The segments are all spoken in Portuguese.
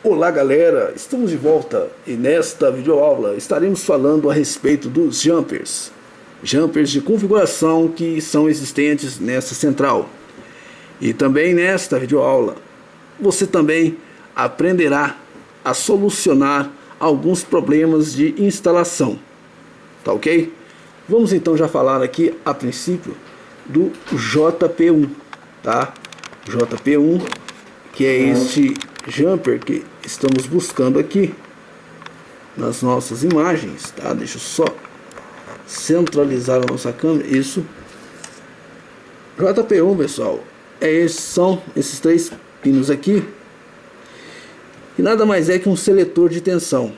Olá galera, estamos de volta e nesta videoaula estaremos falando a respeito dos jumpers de configuração que são existentes nessa central. E também nesta videoaula você também aprenderá a solucionar alguns problemas de instalação, tá ok? Vamos então já falar aqui a princípio do JP1, tá? JP1, que é este jumper que estamos buscando aqui nas nossas imagens, tá? Deixa eu só centralizar a nossa câmera. Isso. JP1, pessoal, são esses três pinos aqui, e nada mais é que um seletor de tensão.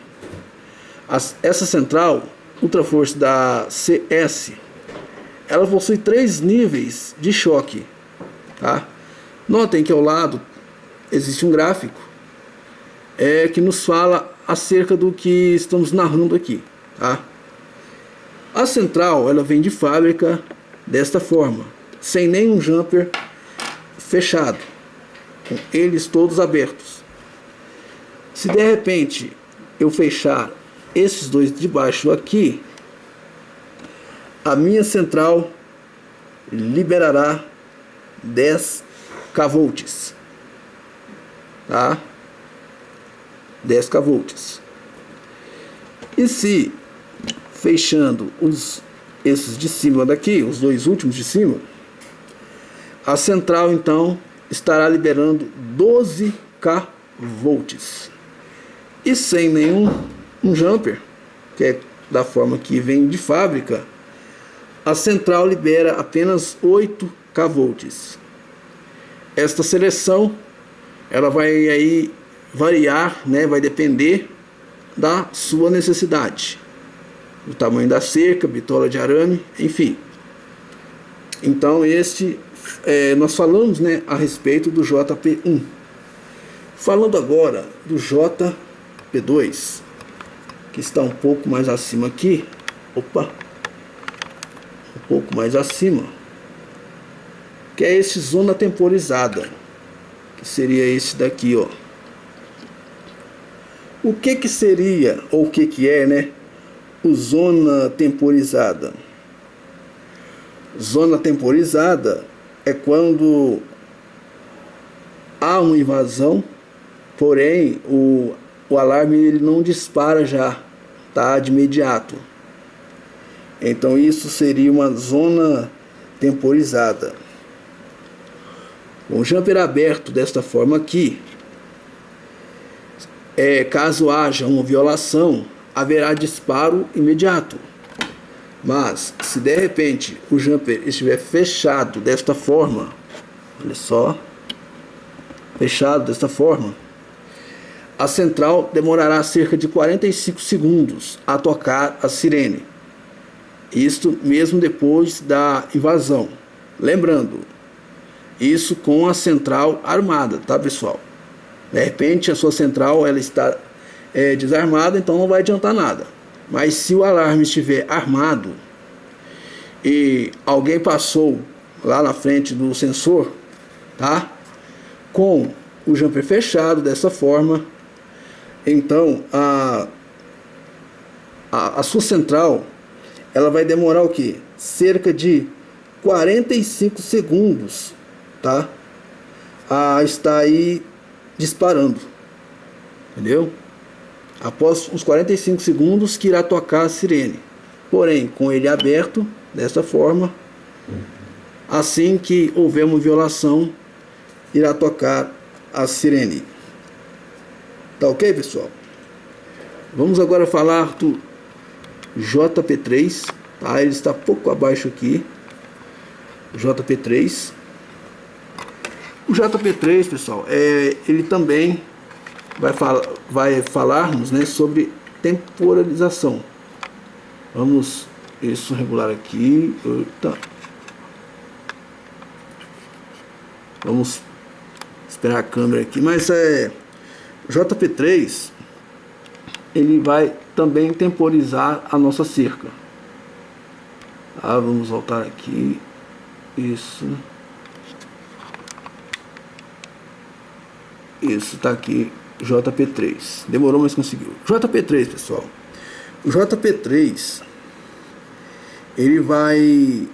Essa central ultraforce da CS, ela possui 3 níveis de choque, tá? Notem que ao lado existe um gráfico que nos fala acerca do que estamos narrando aqui, tá? A central, ela vem de fábrica desta forma, sem nenhum jumper fechado, com eles todos abertos. Se de repente eu fechar esses dois de baixo aqui, a minha central liberará 10 kV, tá? 10 kV. E se fechando esses de cima daqui, os dois últimos de cima, a central então estará liberando 12 kV. E sem nenhum jumper, que é da forma que vem de fábrica, a central libera apenas 8 kV. Esta seleção, ela vai aí variar, né? Vai depender da sua necessidade, do tamanho da cerca, bitola de arame, enfim. Então nós falamos, né, a respeito do JP1. Falando agora do JP2, que está um pouco mais acima aqui. Opa! Um pouco mais acima, que é esse zona temporizada, que seria esse daqui, ó. O que seria, ou o que é, né, o zona temporizada? Zona temporizada é quando há uma invasão, porém o alarme ele não dispara já, tá, de imediato. Então isso seria uma zona temporizada. O jumper aberto desta forma aqui, caso haja uma violação, haverá disparo imediato. Mas se de repente o jumper estiver fechado desta forma, olha só, fechado desta forma, a central demorará cerca de 45 segundos a tocar a sirene. Isto mesmo depois da invasão. Lembrando, isso com a central armada, tá, pessoal? De repente a sua central ela está desarmada, então não vai adiantar nada. Mas se o alarme estiver armado e alguém passou lá na frente do sensor, tá, com o jumper fechado dessa forma, então a sua central ela vai demorar o que? Cerca de 45 segundos, tá? A estar aí disparando, entendeu? Após uns 45 segundos que irá tocar a sirene. Porém, com ele aberto desta forma, assim que houver uma violação, irá tocar a sirene. Tá ok, pessoal? Vamos agora falar do JP3, tá? Ele está pouco abaixo aqui. JP3. O JP3, pessoal, ele também vai falarmos, né, sobre temporalização. Vamos regular aqui. Eita. Vamos esperar a câmera aqui, mas JP3 ele vai também temporizar a nossa cerca. Vamos voltar aqui. Isso tá aqui JP3. Demorou, mas conseguiu. JP3, pessoal. O JP3 ele vai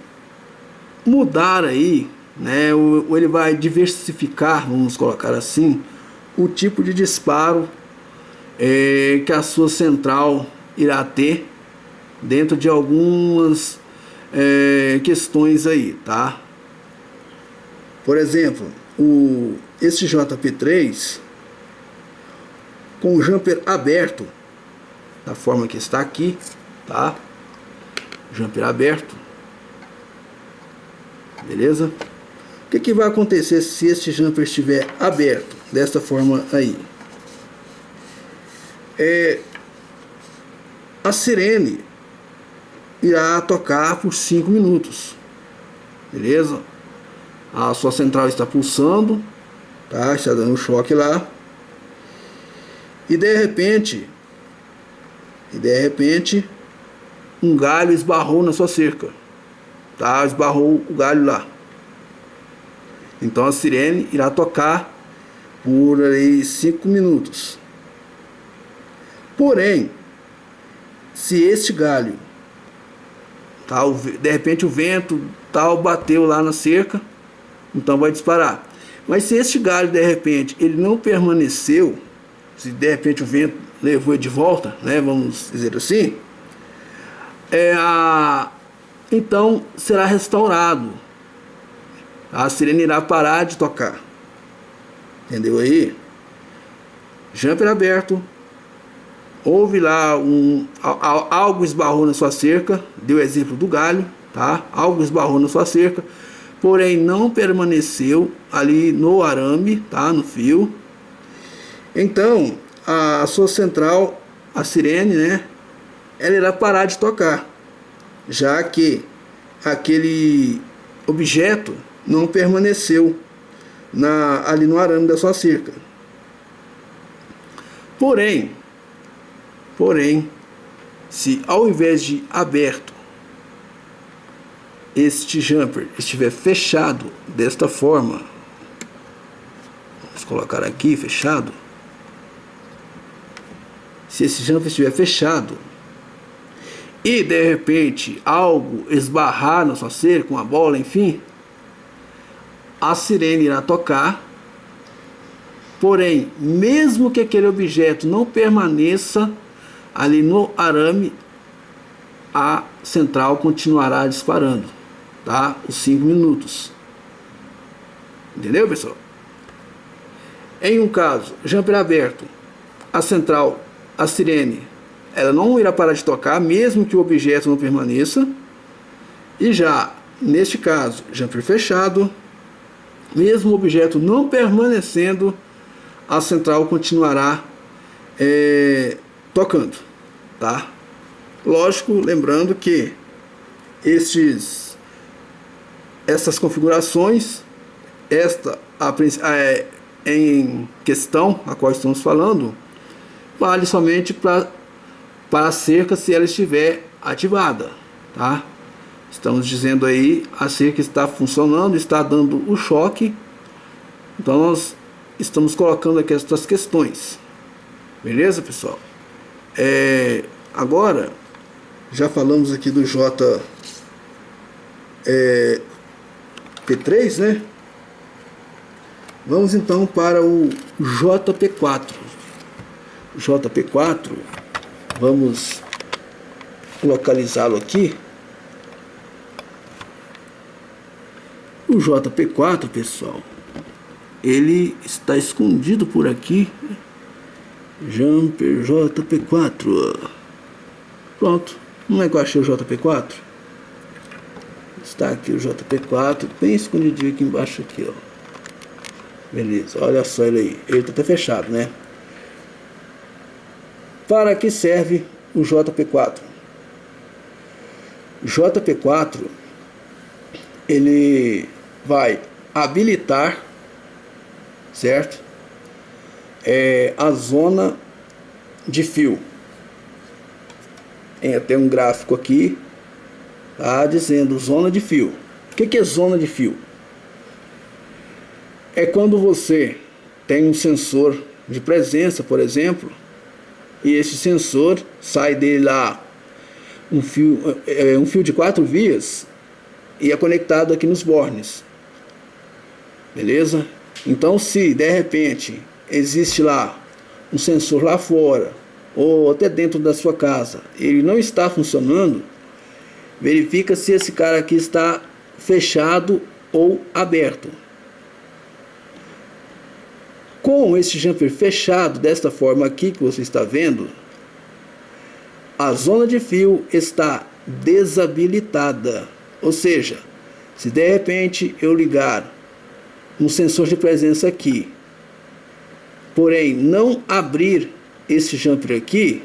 mudar aí, né? Ou ele vai diversificar, vamos colocar assim, o tipo de disparo que a sua central irá ter dentro de algumas questões aí, tá? Por exemplo, esse JP3 com o jumper aberto, da forma que está aqui, tá? Jumper aberto, beleza? O que vai acontecer se este jumper estiver aberto desta forma aí? A sirene irá tocar por 5 minutos, beleza? A sua central está pulsando, tá? Está dando um choque lá, e de repente um galho esbarrou na sua cerca, tá? Esbarrou o galho lá. Então a sirene irá tocar por aí 5 minutos. Porém, se este galho, tá, de repente o vento tal bateu lá na cerca, então vai disparar. Mas se este galho de repente ele não permaneceu, se de repente o vento levou ele de volta, né, vamos dizer assim, então será restaurado. A sirene irá parar de tocar. Entendeu aí? Jumper aberto. Houve lá algo esbarrou na sua cerca. Deu exemplo do galho, tá? Algo esbarrou na sua cerca, porém não permaneceu ali no arame, tá? No fio. Então a sua central, a sirene, né, ela irá parar de tocar, já que aquele objeto não permaneceu ali no arame da sua cerca. Porém, se ao invés de aberto este jumper estiver fechado desta forma, vamos colocar aqui fechado. Se esse jumper estiver fechado e de repente algo esbarrar na sua cerca, uma bola, enfim, a sirene irá tocar. Porém, mesmo que aquele objeto não permaneça ali no arame, a central continuará disparando, tá? Os 5 minutos. Entendeu, pessoal? Em um caso, jumper aberto, a central, a sirene, ela não irá parar de tocar, mesmo que o objeto não permaneça. E já, neste caso, jumper fechado, mesmo o objeto não permanecendo, a central continuará tocando, tá? Lógico, lembrando que essas configurações, em questão a qual estamos falando, vale somente para a cerca se ela estiver ativada, tá? Estamos dizendo aí, a cerca está funcionando, está dando o choque, então nós estamos colocando aqui estas questões, beleza, pessoal? Agora já falamos aqui do P3, né? Vamos então para o JP4. JP4, vamos localizá-lo aqui. O JP4, pessoal, ele está escondido por aqui. Jumper JP4. Pronto. Como é que eu achei o JP4? Está aqui o JP4, bem escondidinho aqui embaixo aqui, ó. Beleza, olha só ele aí. Ele está até fechado, né? Para que serve o JP4? JP4, ele vai habilitar, certo? A zona de fio. Tem até um gráfico aqui, tá, dizendo zona de fio. O que é zona de fio? É quando você tem um sensor de presença, por exemplo, e esse sensor sai dele lá um fio de 4 vias e é conectado aqui nos bornes, beleza? Então, se de repente existe lá um sensor lá fora ou até dentro da sua casa, ele não está funcionando, verifica se esse cara aqui está fechado ou aberto. Com esse jumper fechado desta forma aqui que você está vendo, a zona de fio está desabilitada. Ou seja, se de repente eu ligar um sensor de presença aqui, porém não abrir esse jumper aqui,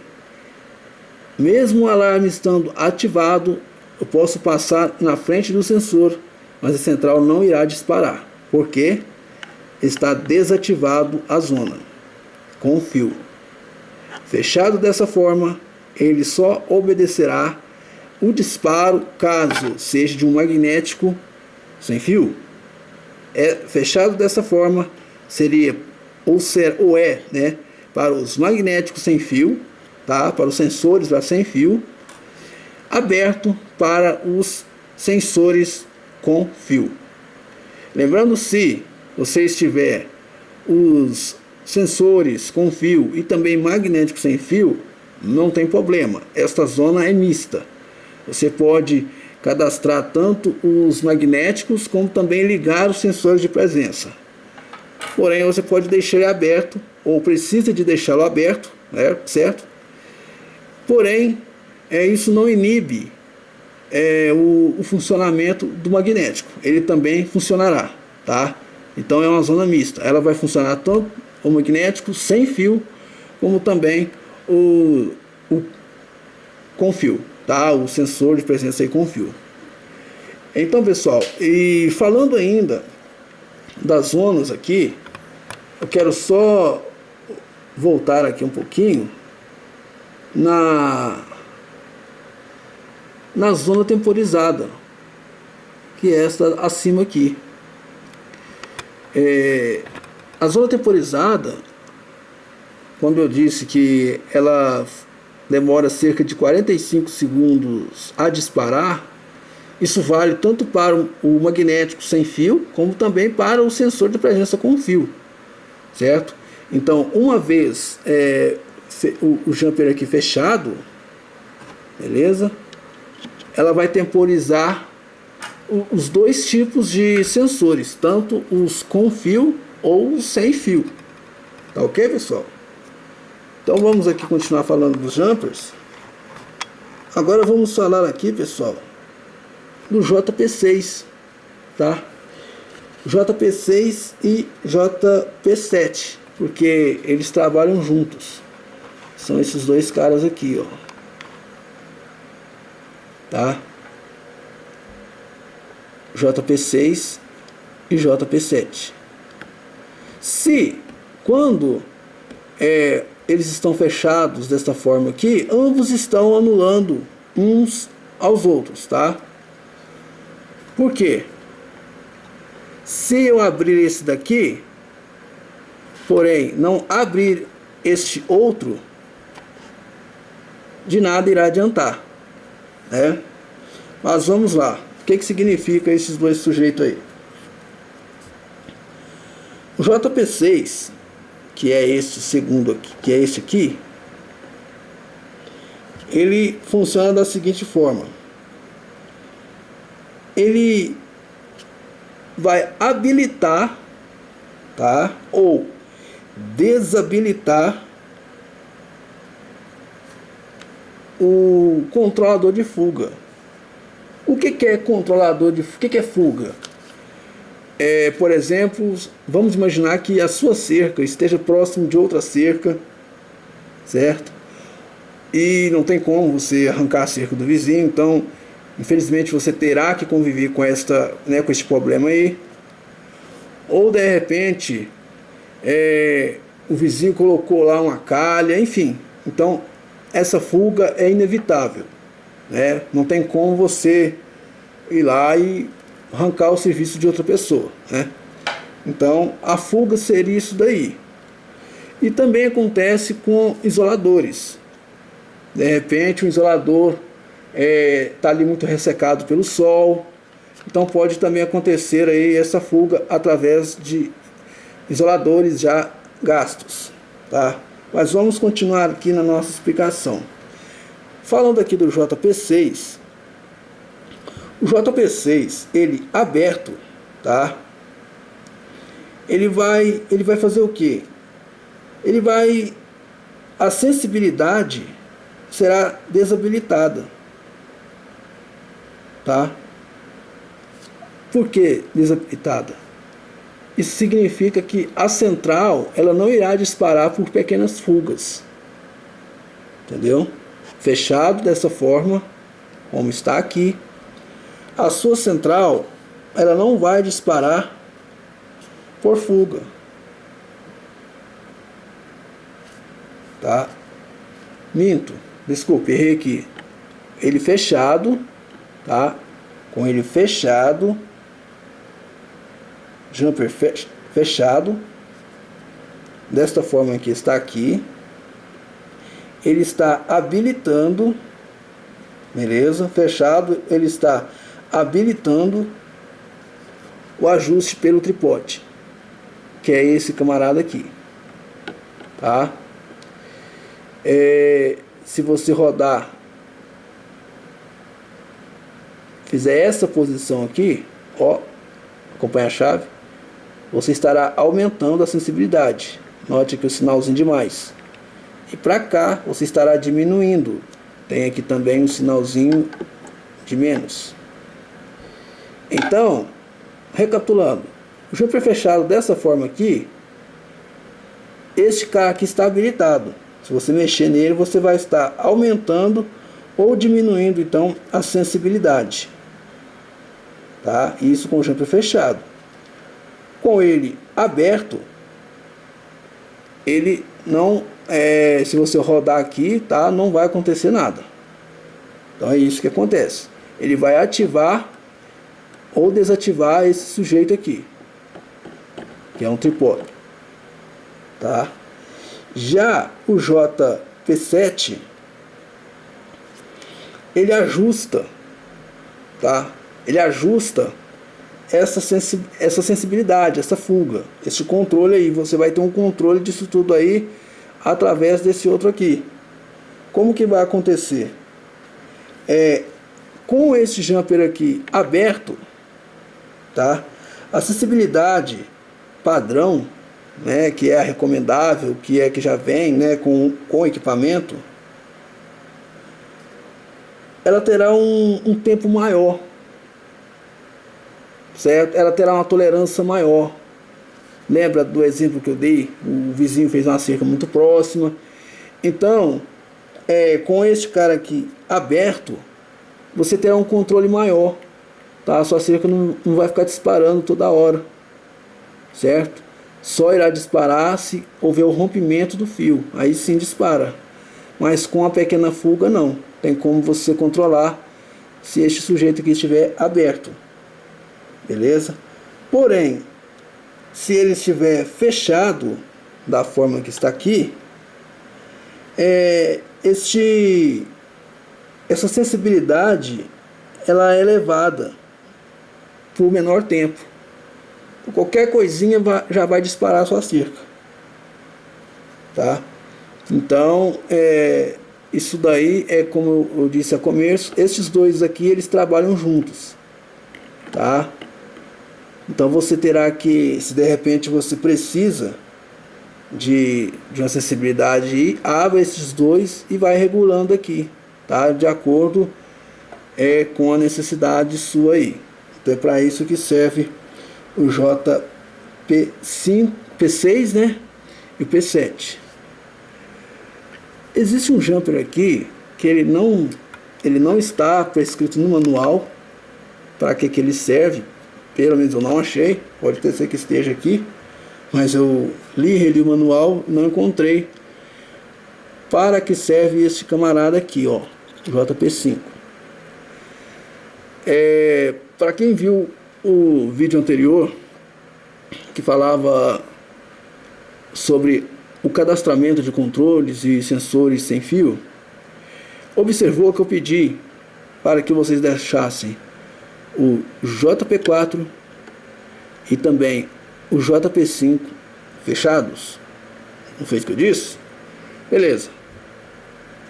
mesmo o alarme estando ativado, eu posso passar na frente do sensor, mas a central não irá disparar. Por quê? Está desativado a zona com o fio. Fechado dessa forma, ele só obedecerá o disparo caso seja de um magnético sem fio. Fechado dessa forma, seria ou é, né, para os magnéticos sem fio, tá? Para os sensores sem fio, aberto para os sensores com fio. Lembrando, se você estiver os sensores com fio e também magnéticos sem fio, não tem problema, esta zona é mista. Você pode cadastrar tanto os magnéticos como também ligar os sensores de presença. Porém, você pode deixar ele aberto, ou precisa de deixá-lo aberto, né, certo? Porém, isso não inibe o funcionamento do magnético. Ele também funcionará, tá? Então é uma zona mista. Ela vai funcionar tanto o magnético sem fio, como também o com fio, tá? O sensor de presença aí com fio. Então, pessoal, e falando ainda das zonas aqui, eu quero só voltar aqui um pouquinho na zona temporizada, que é esta acima aqui. A zona temporizada, quando eu disse que ela demora cerca de 45 segundos a disparar, isso vale tanto para o magnético sem fio, como também para o sensor de presença com fio, certo? Então, uma vez o jumper aqui fechado, beleza? Ela vai temporizar os dois tipos de sensores, tanto os com fio ou os sem fio. Tá ok, pessoal? Então vamos aqui continuar falando dos jumpers. Agora vamos falar aqui, pessoal, do JP6, tá? JP6 e JP7, porque eles trabalham juntos. São esses dois caras aqui, ó. Tá? JP6 e JP7. Se quando eles estão fechados desta forma aqui, ambos estão anulando uns aos outros, tá? Por quê? Se eu abrir esse daqui, porém não abrir este outro, de nada irá adiantar, né? Mas vamos lá. O que significa esses dois sujeitos aí? O JP6, que é este segundo aqui, que é este aqui, ele funciona da seguinte forma: ele vai habilitar, tá, ou desabilitar o controlador de fuga. O que é controlador de fuga? O que é fuga? Por exemplo, vamos imaginar que a sua cerca esteja próximo de outra cerca, certo? E não tem como você arrancar a cerca do vizinho, então infelizmente você terá que conviver com com este problema aí. Ou de repente o vizinho colocou lá uma calha, enfim. Então essa fuga é inevitável, né? Não tem como você ir lá e arrancar o serviço de outra pessoa, né? Então a fuga seria isso daí. E também acontece com isoladores. De repente, o isolador está ali muito ressecado pelo sol. Então pode também acontecer aí essa fuga através de isoladores já gastos, tá? Mas vamos continuar aqui na nossa explicação. Falando aqui do JP6, o JP6, ele aberto, tá? Ele vai fazer o quê? A sensibilidade será desabilitada, tá? Por que desabilitada? Isso significa que a central ela não irá disparar por pequenas fugas, entendeu? Fechado dessa forma, como está aqui, a sua central ela não vai disparar por fuga, tá? Minto, desculpe, errei aqui. Ele fechado, tá? Com ele fechado, jumper fechado, desta forma que está aqui, ele está habilitando, beleza? Fechado, ele está habilitando o ajuste pelo tripode, que é esse camarada aqui, tá? Se você rodar, fizer essa posição aqui, ó, acompanha a chave, você estará aumentando a sensibilidade. Note aqui o sinalzinho de mais. E para cá você estará diminuindo. Tem aqui também um sinalzinho de menos. Então, recapitulando, o jumper fechado dessa forma aqui, este cara aqui está habilitado. Se você mexer nele, você vai estar aumentando ou diminuindo então a sensibilidade, tá? Isso com o jumper fechado. Com ele aberto, ele não se você rodar aqui, tá, não vai acontecer nada. Então é isso que acontece. Ele vai ativar ou desativar esse sujeito aqui, que é um tripode, tá? Já o JP7, ele ajusta, tá? Ele ajusta essa sensibilidade, essa fuga, esse controle aí. Você vai ter um controle disso tudo aí através desse outro aqui. Como que vai acontecer? Com esse jumper aqui aberto, tá? A sensibilidade padrão, né, que é a recomendável, que já vem, né, com o equipamento, ela terá um tempo maior, certo? Ela terá uma tolerância maior. Lembra do exemplo que eu dei? O vizinho fez uma cerca muito próxima. Então, com este cara aqui aberto, você terá um controle maior, tá? A sua cerca não vai ficar disparando toda hora, certo? Só irá disparar se houver o rompimento do fio, aí sim dispara. Mas com a pequena fuga não, tem como você controlar se este sujeito aqui estiver aberto, beleza? Porém, se ele estiver fechado da forma que está aqui, essa sensibilidade ela é elevada por menor tempo. Qualquer coisinha já vai disparar a sua cerca, tá? Então, isso daí é como eu disse a começo, esses dois aqui eles trabalham juntos, tá? Então você terá que, se de repente você precisa de uma sensibilidade, abre esses dois e vai regulando aqui, tá? De acordo com a necessidade sua aí. Então é para isso que serve o JP5, P6, né? E o P7. Existe um jumper aqui que ele não está prescrito no manual para que ele serve. Pelo menos eu não achei, pode ter ser que esteja aqui, mas eu reli o manual e não encontrei para que serve esse camarada aqui, ó, JP5. Para quem viu o vídeo anterior que falava sobre o cadastramento de controles e sensores sem fio, observou que eu pedi para que vocês deixassem o JP4 e também o JP5 fechados? Não foi isso que eu disse? Beleza.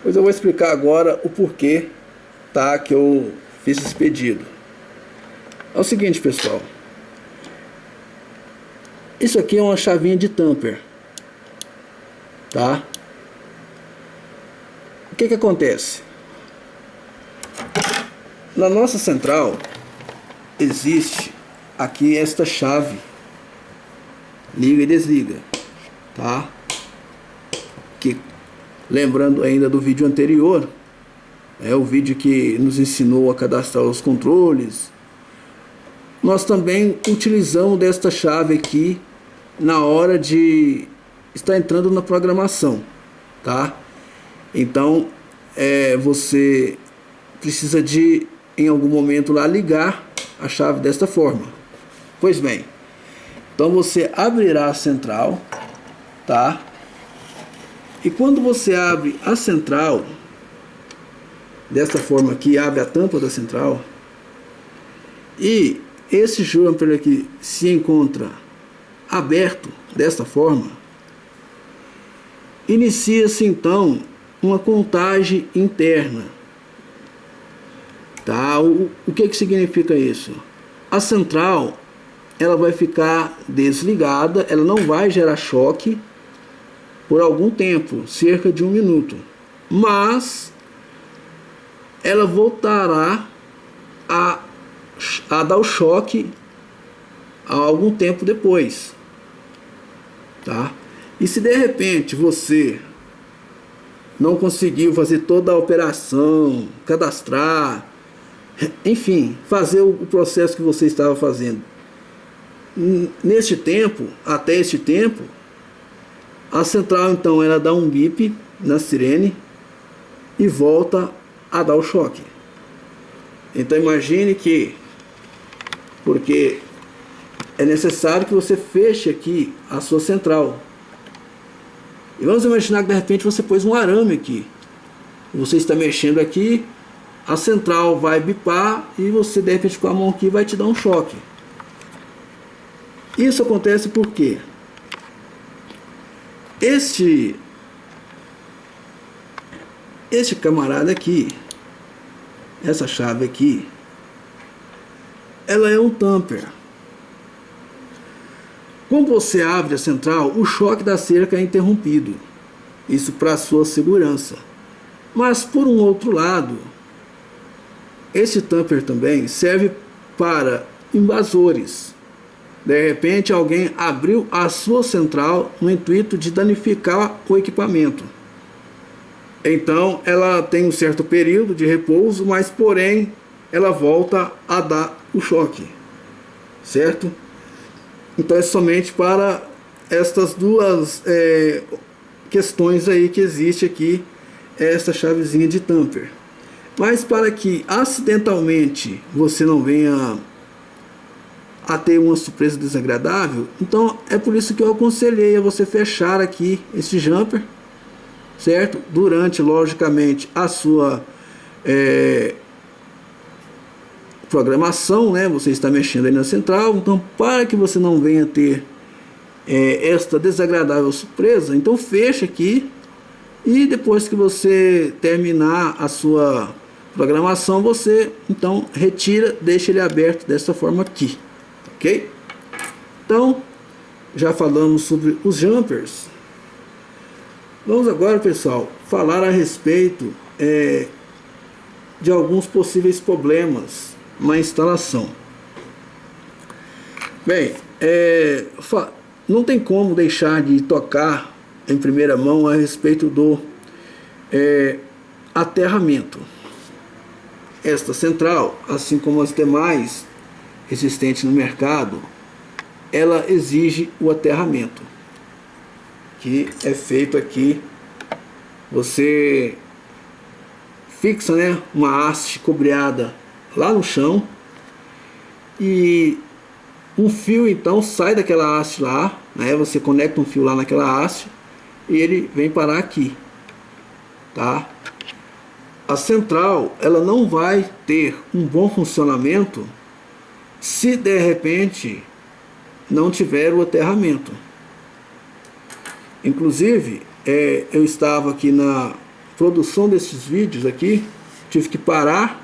Pois eu vou explicar agora o porquê, tá, que eu fiz esse pedido. É o seguinte, pessoal. Isso aqui é uma chavinha de tamper, tá? O que que acontece? Na nossa central existe aqui esta chave, liga e desliga, tá? Que, lembrando ainda do vídeo anterior, é o vídeo que nos ensinou a cadastrar os controles, nós também utilizamos desta chave aqui na hora de estar entrando na programação, tá? Então você precisa de, em algum momento lá, ligar a chave desta forma. Pois bem, então você abrirá a central, tá? E quando você abre a central desta forma aqui, abre a tampa da central, e esse jumper aqui se encontra aberto desta forma, inicia-se então uma contagem interna, tá? O que que significa isso? A central, ela vai ficar desligada, ela não vai gerar choque por algum tempo, cerca de 1 minuto, mas ela voltará a dar o choque a algum tempo depois, tá? E se de repente você não conseguiu fazer toda a operação, cadastrar, enfim, fazer o processo que você estava fazendo neste tempo, até este tempo, a central então ela dá um bip na sirene e volta a dar o choque. Então imagine que, porque é necessário que você feche aqui a sua central. E vamos imaginar que de repente você pôs um arame aqui. Você está mexendo aqui, a central vai bipar e você de repente com a mão aqui vai te dar um choque. Isso acontece porque este camarada aqui, essa chave aqui, ela é um tamper. Quando você abre a central, o choque da cerca é interrompido. Isso para sua segurança. Mas por um outro lado, esse tamper também serve para invasores. De repente alguém abriu a sua central no intuito de danificar o equipamento. Então ela tem um certo período de repouso, mas porém ela volta a dar o choque, certo? Então é somente para estas duas questões aí que existe aqui essa chavezinha de tamper. Mas para que acidentalmente você não venha a ter uma surpresa desagradável, então é por isso que eu aconselhei a você fechar aqui esse jumper, certo? Durante, logicamente, a sua programação, né? Você está mexendo aí na central, então para que você não venha ter esta desagradável surpresa, então fecha aqui e depois que você terminar a sua programação, você então retira, deixa ele aberto dessa forma aqui, ok? Então já falamos sobre os jumpers. Vamos agora, pessoal, falar a respeito de alguns possíveis problemas na instalação. Bem, não tem como deixar de tocar em primeira mão a respeito do aterramento. Esta central, assim como as demais existentes no mercado, ela exige o aterramento, que é feito aqui. Você fixa, né, uma haste cobreada lá no chão e um fio então sai daquela haste lá, né, você conecta um fio lá naquela haste e ele vem parar aqui, tá? A central, ela não vai ter um bom funcionamento se de repente não tiver o aterramento. Inclusive, eu estava aqui na produção desses vídeos aqui, tive que parar,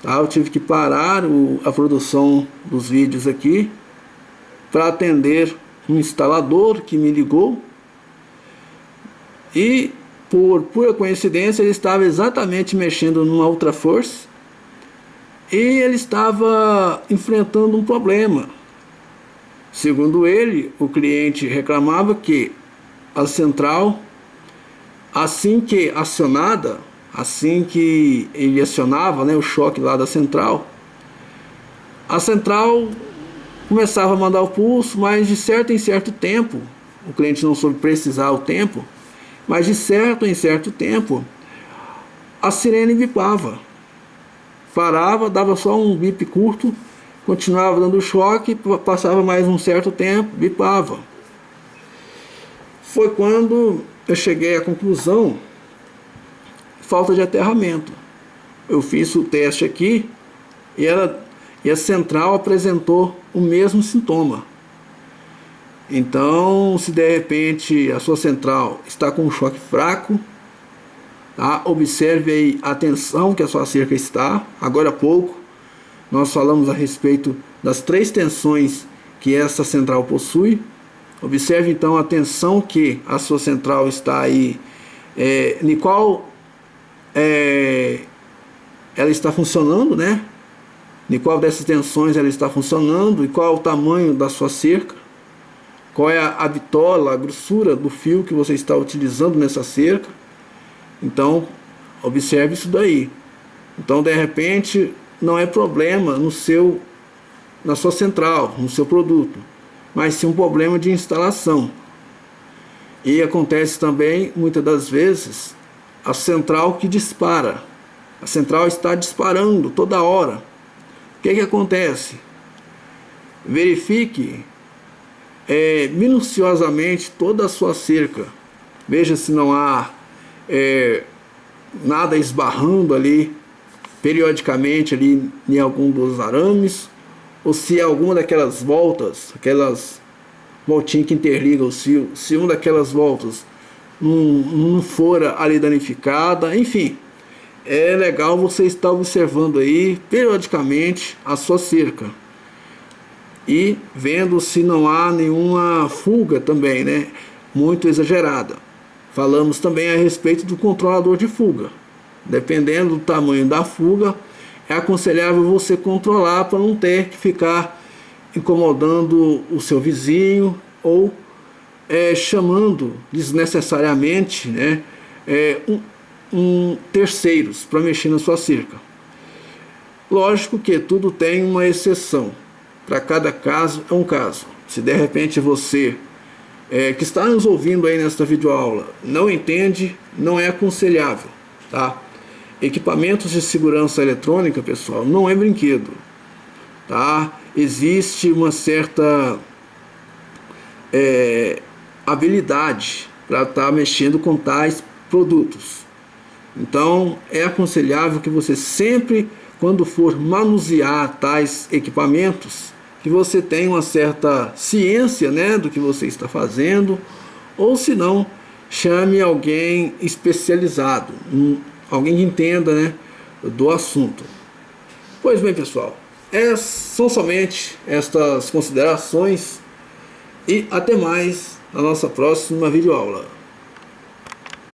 tá? Eu tive que parar a produção dos vídeos aqui para atender um instalador que me ligou, e por pura coincidência ele estava exatamente mexendo numa Ultraforce e ele estava enfrentando um problema. Segundo ele, o cliente reclamava que a central, assim que acionada, assim que ele acionava, né, o choque lá da central, a central começava a mandar o pulso, mas de certo em certo tempo, o cliente não soube precisar o tempo, mas de certo em certo tempo, a sirene bipava. Parava, dava só um bip curto, continuava dando choque, passava mais um certo tempo, bipava. Foi quando eu cheguei à conclusão, falta de aterramento. Eu fiz o teste aqui e a central apresentou o mesmo sintoma. Então, se de repente a sua central está com um choque fraco, tá? Observe aí a tensão que a sua cerca está. Agora há pouco nós falamos a respeito das 3 tensões que essa central possui. Observe então a tensão que a sua central está aí, em qual ela está funcionando, né? Em qual dessas tensões ela está funcionando e qual é o tamanho da sua cerca. Qual é a bitola, a grossura do fio que você está utilizando nessa cerca. Então, observe isso daí. Então, de repente, não é problema na sua central, no seu produto, mas sim um problema de instalação. E acontece também, muitas das vezes, a central que dispara. A central está disparando toda hora. O que acontece? Verifique minuciosamente toda a sua cerca. Veja se não há nada esbarrando ali periodicamente ali em algum dos arames, ou se alguma daquelas voltas, aquelas voltinhas que interligam o fio, se uma daquelas voltas não for ali danificada. Enfim, é legal você estar observando aí periodicamente a sua cerca e vendo se não há nenhuma fuga também, né, muito exagerada. Falamos também a respeito do controlador de fuga. Dependendo do tamanho da fuga, é aconselhável você controlar para não ter que ficar incomodando o seu vizinho ou chamando desnecessariamente, né, terceiros para mexer na sua cerca. Lógico que tudo tem uma exceção. Para cada caso é um caso. Se de repente você que está nos ouvindo aí nesta videoaula não entende, não é aconselhável, tá? Equipamentos de segurança eletrônica, pessoal, não é brinquedo, tá? Existe uma certa habilidade para estar mexendo com tais produtos. Então é aconselhável que você sempre, quando for manusear tais equipamentos, que você tenha uma certa ciência, né, do que você está fazendo, ou se não, chame alguém especializado, alguém que entenda, né, do assunto. Pois bem, pessoal, são somente estas considerações e até mais na nossa próxima videoaula.